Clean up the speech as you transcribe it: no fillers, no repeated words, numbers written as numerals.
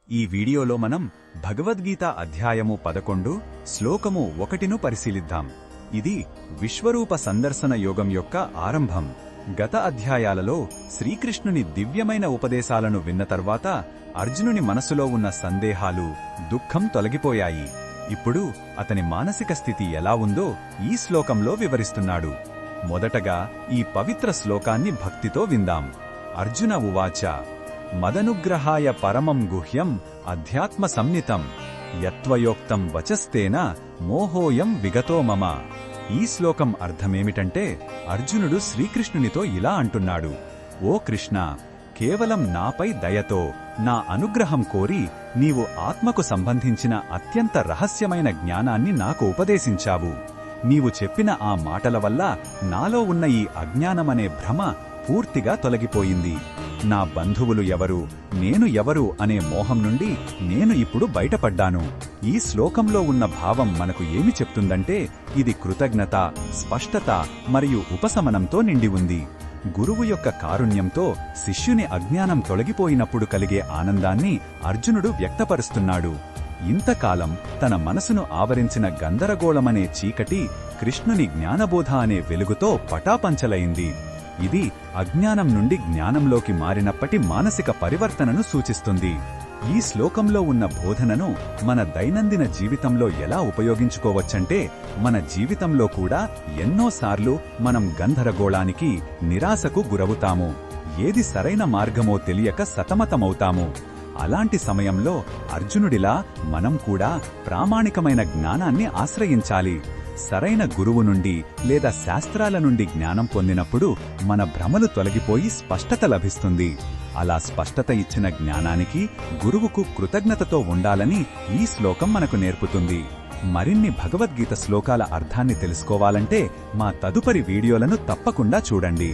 ఈ వీడియోలో మనం భగవద్గీత అధ్యాయము 11 శ్లోకము 1ను పరిశీలిద్దాం. ఇది విశ్వరూప సందర్శన యోగం యొక్క ఆరంభం. గత అధ్యాయాలలో శ్రీకృష్ణుని దివ్యమైన ఉపదేశాలను విన్న తర్వాత అర్జునుని మనసులో ఉన్న సందేహాలు, దుఃఖం తొలగిపోయాయి. ఇప్పుడు అతని మానసిక స్థితి ఎలా ఉందో ఈ శ్లోకంలో వివరిస్తున్నాడు. మొదటగా ఈ పవిత్ర శ్లోకాన్ని భక్తితో విందాం. అర్జున ఉవాచ మదనుగ్రహాయ పరమం గుహ్యం అధ్యాత్మ సంనితం యత్వయోక్తం వచస్తేన మోహోయం విగతో మమ. ఈ శ్లోకం అర్థమేమిటంటే అర్జునుడు శ్రీకృష్ణునితో ఇలా అంటున్నాడు: ఓ కృష్ణ, కేవలం నాపై దయతో, నా అనుగ్రహం కోరి నీవు ఆత్మకు సంబంధించిన అత్యంత రహస్యమైన జ్ఞానాన్ని నాకు ఉపదేశించావు. నీవు చెప్పిన ఆ మాటల వల్ల నాలో ఉన్న ఈ అజ్ఞానమనే భ్రమ పూర్తిగా తొలగిపోయింది. నా బంధువులు ఎవరు, నేను ఎవరు అనే మోహం నుండి నేను ఇప్పుడు బయటపడ్డాను. ఈ శ్లోకంలో ఉన్న భావం మనకు ఏమి చెప్తుందంటే ఇది కృతజ్ఞత, స్పష్టత మరియు ఉపశమనంతో నిండి ఉంది. గురువు యొక్క కారుణ్యంతో శిష్యుని అజ్ఞానం తొలగిపోయినప్పుడు కలిగే ఆనందాన్ని అర్జునుడు వ్యక్తపరుస్తున్నాడు. ఇంతకాలం తన మనసును ఆవరించిన గందరగోళమనే చీకటి కృష్ణుని జ్ఞానబోధ అనే వెలుగుతో పటాపంచలైంది. ఇది అజ్ఞానం నుండి జ్ఞానంలోకి మారినప్పటి మానసిక పరివర్తనను సూచిస్తుంది. ఈ శ్లోకంలో ఉన్న బోధనను మన దైనందిన జీవితంలో ఎలా ఉపయోగించుకోవచ్చంటే, మన జీవితంలో కూడా ఎన్నోసార్లు మనం గందరగోళానికి, నిరాశకు గురవుతాము. ఏది సరైన మార్గమో తెలియక సతమతమవుతాము. అలాంటి సమయంలో అర్జునుడిలా మనం కూడా ప్రామాణికమైన జ్ఞానాన్ని ఆశ్రయించాలి. సరైన గురువు నుండి లేదా శాస్త్రాల నుండి జ్ఞానం పొందినప్పుడు మన భ్రమలు తొలగిపోయి స్పష్టత లభిస్తుంది. అలా స్పష్టత ఇచ్చిన జ్ఞానానికి, గురువుకు కృతజ్ఞతతో ఉండాలని ఈ శ్లోకం మనకు నేర్పుతుంది. మరిన్ని భగవద్గీత శ్లోకాల అర్థాన్ని తెలుసుకోవాలంటే మా తదుపరి వీడియోలను తప్పకుండా చూడండి.